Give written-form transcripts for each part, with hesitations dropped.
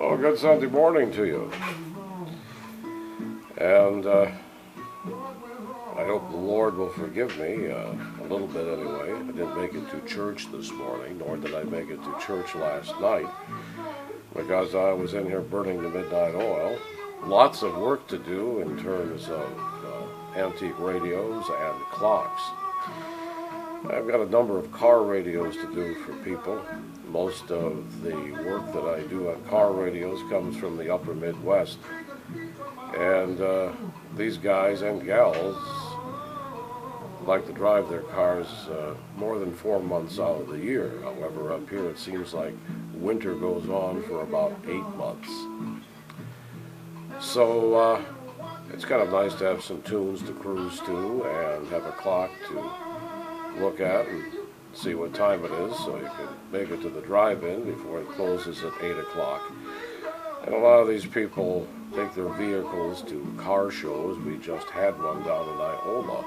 Oh, good Sunday morning to you. And I hope the Lord will forgive me, a little bit anyway. I didn't make it to church this morning, nor did I make it to church last night, because I was in here burning the midnight oil. Lots of work to do in terms of antique radios and clocks. I've got a number of car radios to do for people. Most of the work that I do on car radios comes from the upper Midwest. And these guys and gals like to drive their cars more than 4 months out of the year. However, up here it seems like winter goes on for about 8 months. So it's kind of nice to have some tunes to cruise to and have a clock to look at and see what time it is, so you can make it to the drive-in before it closes at 8 o'clock. And a lot of these people take their vehicles to car shows. We just had one down in Iola,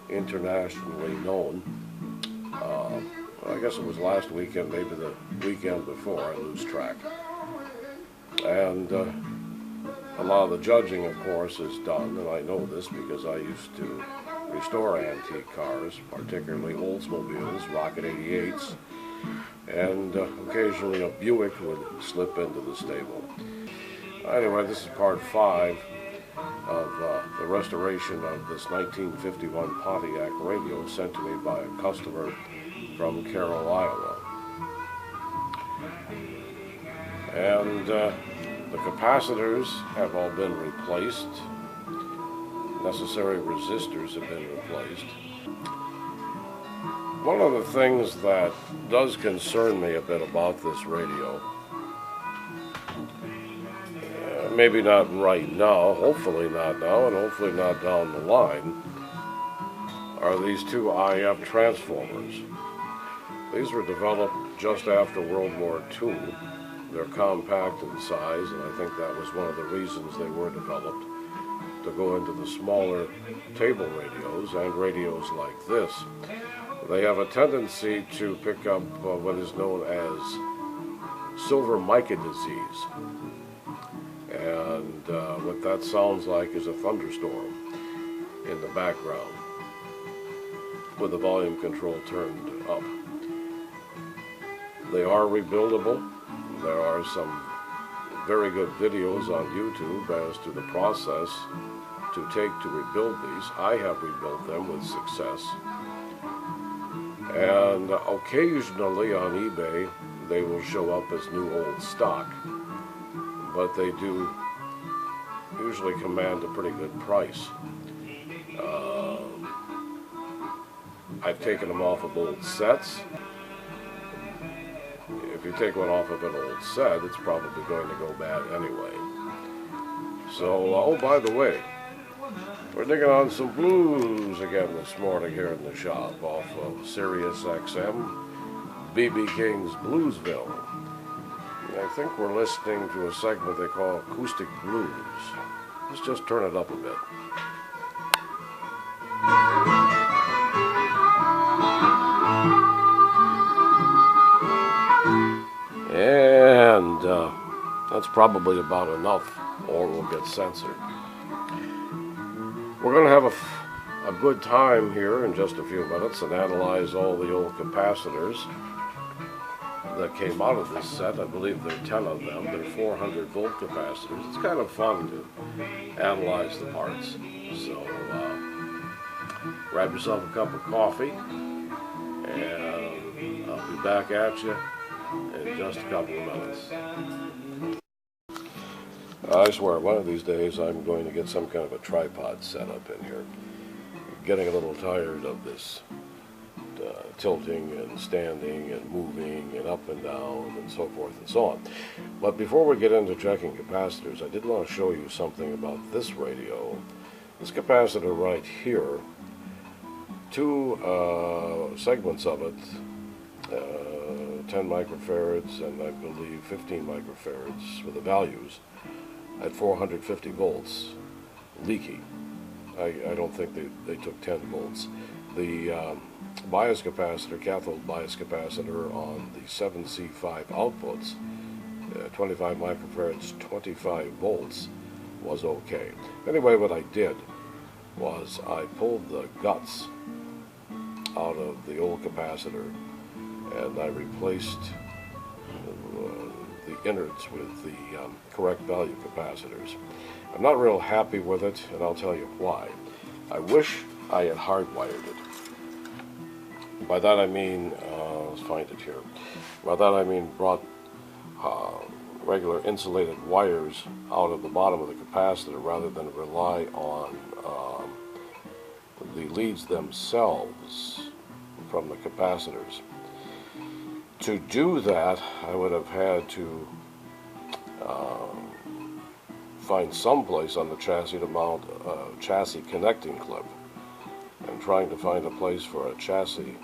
internationally known. I guess it was last weekend, maybe the weekend before, I lose track. And a lot of the judging, of course, is done, and I know this because I used to restore antique cars, particularly Oldsmobiles, Rocket 88s, and occasionally a Buick would slip into the stable. Anyway, this is part 5 of the restoration of this 1951 Pontiac radio sent to me by a customer from Carroll, Iowa. And the capacitors have all been replaced. Necessary resistors have been replaced. One of the things that does concern me a bit about this radio, maybe not right now, hopefully not now, and hopefully not down the line, are these two IF transformers. These were developed just after World War II. They're compact in size, and I think that was one of the reasons they were developed, to go into the smaller table radios and radios like this. They have a tendency to pick up what is known as silver mica disease. And what that sounds like is a thunderstorm in the background with the volume control turned up. They are rebuildable. There are some very good videos on YouTube as to the process to take to rebuild these. I have rebuilt them with success. And occasionally on eBay they will show up as new old stock, but they do usually command a pretty good price. I've taken them off of old sets. If you take one off of an old set, it's probably going to go bad anyway. So, oh, by the way, we're digging on some blues again this morning here in the shop off of Sirius XM, B.B. King's Bluesville. And I think we're listening to a segment they call Acoustic Blues. Let's just turn it up a bit. And that's probably about enough, or we'll get censored. We're going to have a good time here in just a few minutes and analyze all the old capacitors that came out of this set. I believe there are 10 of them. They're 400 volt capacitors. It's kind of fun to analyze the parts. So grab yourself a cup of coffee, and I'll be back at you in just a couple of minutes. I swear, one of these days I'm going to get some kind of a tripod set up in here. I'm getting a little tired of this tilting and standing and moving and up and down and so forth and so on. But before we get into checking capacitors, I did want to show you something about this radio. This capacitor right here, two segments of it, 10 microfarads and I believe 15 microfarads for the values at 450 volts, leaky. I don't think they took 10 volts. The bias capacitor, cathode bias capacitor on the 7C5 outputs 25 microfarads, 25 volts was okay. Anyway, what I did was I pulled the guts out of the old capacitor and I replaced the innards with the correct value capacitors. I'm not real happy with it, and I'll tell you why. I wish I had hardwired it. By that I mean, let's find it here. By that I mean brought regular insulated wires out of the bottom of the capacitor rather than rely on the leads themselves from the capacitors. To do that, I would have had to find some place on the chassis to mount a chassis connecting clip. And trying to find a place for a chassis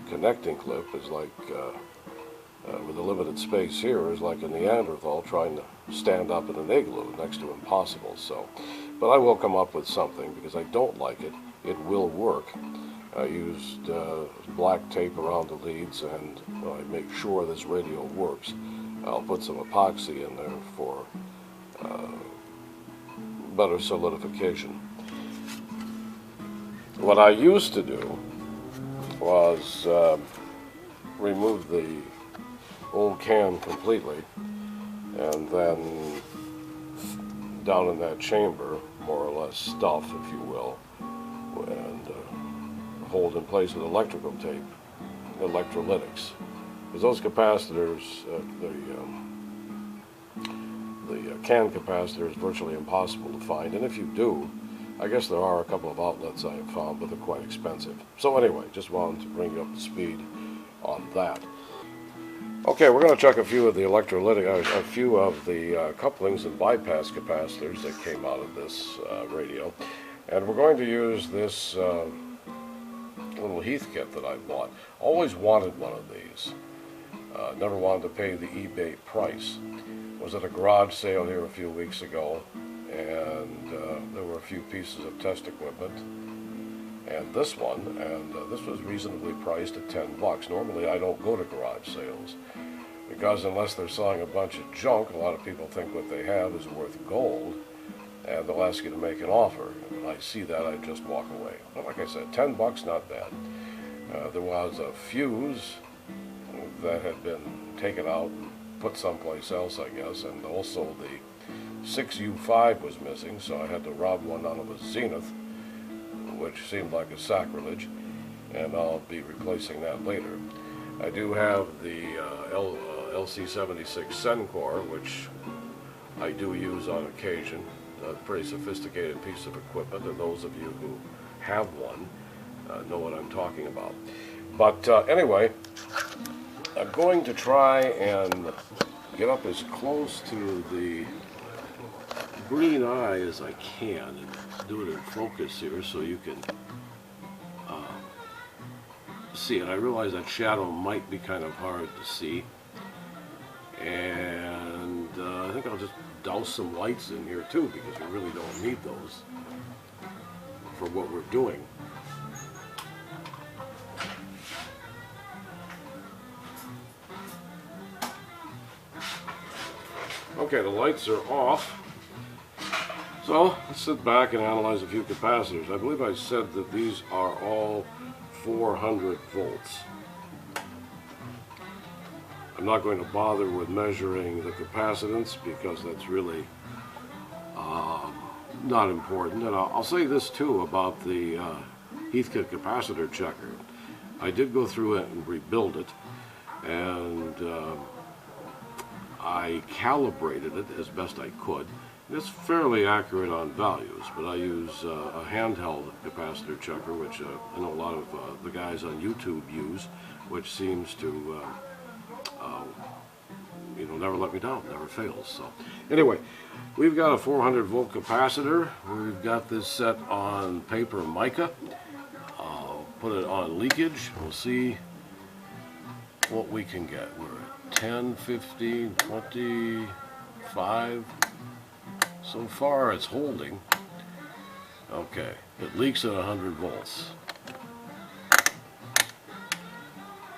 connecting clip is like, with a limited space here, is like a Neanderthal trying to stand up in an igloo, next to impossible. So, but I will come up with something because I don't like it. It will work. I used black tape around the leads, and I make sure this radio works. I'll put some epoxy in there for better solidification. What I used to do was remove the old can completely, and then down in that chamber, more or less stuff, if you will, and hold in place with electrical tape, electrolytics. Because those capacitors, the can capacitor is virtually impossible to find, and if you do, I guess there are a couple of outlets I have found, but they're quite expensive. So anyway, just wanted to bring you up to speed on that. Okay, we're going to check a few of the electrolytic, a few of the couplings and bypass capacitors that came out of this radio, and we're going to use this little Heath kit that I bought. Always wanted one of these. Never wanted to pay the eBay price. Was at a garage sale here a few weeks ago, and there were a few pieces of test equipment, and this one, and this was reasonably priced at $10. Normally I don't go to garage sales, because unless they're selling a bunch of junk, a lot of people think what they have is worth gold, and they'll ask you to make an offer. And when I see that, I just walk away. But like I said, $10, not bad. There was a fuse that had been taken out and put someplace else, I guess, and also the 6U5 was missing, so I had to rob one out of a Zenith, which seemed like a sacrilege, and I'll be replacing that later. I do have the LC76 Sencor, which I do use on occasion. A pretty sophisticated piece of equipment, and those of you who have one know what I'm talking about. But anyway, I'm going to try and get up as close to the green eye as I can and do it in focus here so you can see it. I realize that shadow might be kind of hard to see, and I think I'll just douse some lights in here too, because we really don't need those for what we're doing. Okay, the lights are off. So let's sit back and analyze a few capacitors. I believe I said that these are all 400 volts. I'm not going to bother with measuring the capacitance because that's really not important. And I'll say this too about the Heathkit capacitor checker. I did go through it and rebuild it, and I calibrated it as best I could. It's fairly accurate on values, but I use a handheld capacitor checker, which I know a lot of the guys on YouTube use, which seems to never let me down, never fails. So anyway, we've got a 400 volt capacitor. We've got this set on paper mica. I'll put it on leakage. We'll see what we can get. We're at 10, 15, 25. So far it's holding. Okay, it leaks at 100 volts.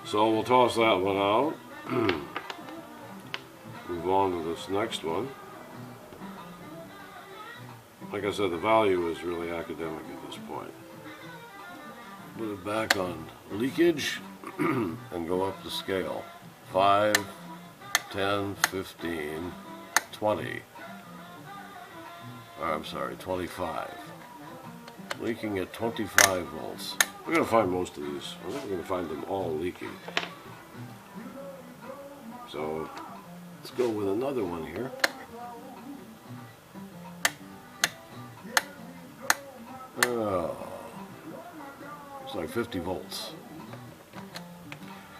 So we'll toss that one out. Move on to this next one. Like I said, the value is really academic at this point. Put it back on leakage and go up the scale. 5, 10, 15, 20. I'm sorry, 25. Leaking at 25 volts. We're going to find most of these. I think we're going to find them all leaking. So let's go with another one here. Oh, it's like 50 volts.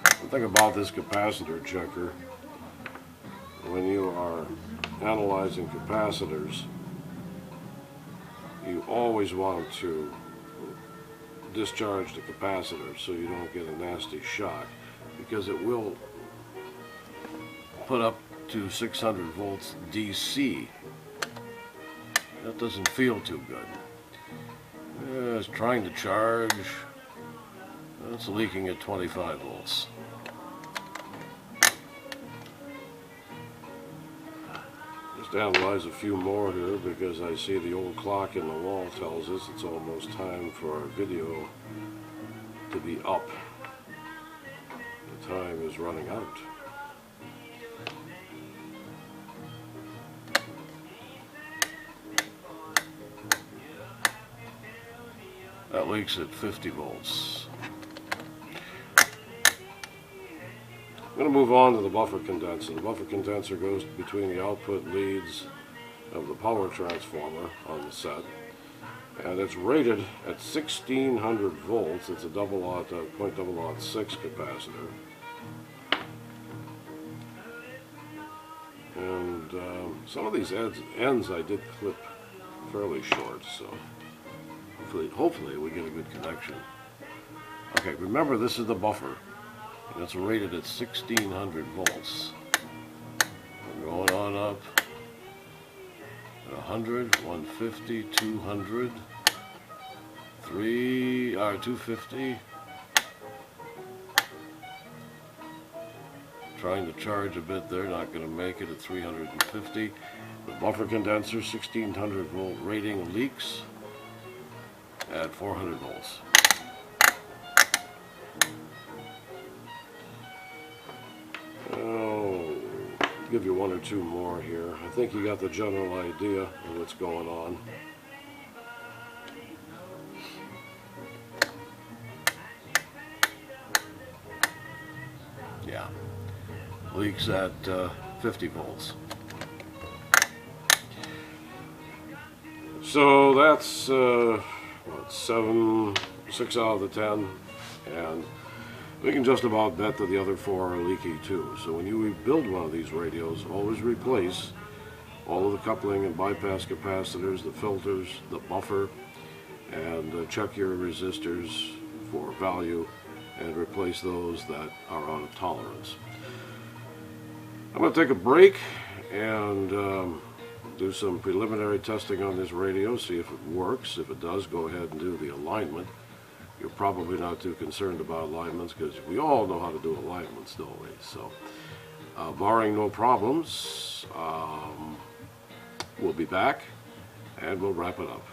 The thing about this capacitor checker, when you are analyzing capacitors, you always want to discharge the capacitor so you don't get a nasty shock, because it will put up to 600 volts DC. That doesn't feel too good. It's trying to charge. It's leaking at 25 volts. Just analyze a few more here because I see the old clock in the wall tells us it's almost time for our video to be up. The time is running out. That leaks at 50 volts. I'm going to move on to the buffer condenser. The buffer condenser goes between the output leads of the power transformer on the set, and it's rated at 1600 volts. It's a .006 capacitor, and some of these ends I did clip fairly short, so hopefully we get a good connection. Okay, remember this is the buffer, and it's rated at 1600 volts. We're going on up at 100, 150, 200, 250. Trying to charge a bit there, not going to make it at 350. The buffer condenser, 1600 volt rating, leaks at 400 volts. Oh, give you one or two more here. I think you got the general idea of what's going on. Yeah, leaks at 50 volts. So that's what, 6 out of the 10, and we can just about bet that the other 4 are leaky too. So when you rebuild one of these radios, always replace all of the coupling and bypass capacitors, the filters, the buffer, and check your resistors for value and replace those that are out of tolerance. I'm going to take a break and do some preliminary testing on this radio, see if it works. If it does, go ahead and do the alignment. You're probably not too concerned about alignments because we all know how to do alignments, don't we? So, barring no problems, we'll be back and we'll wrap it up.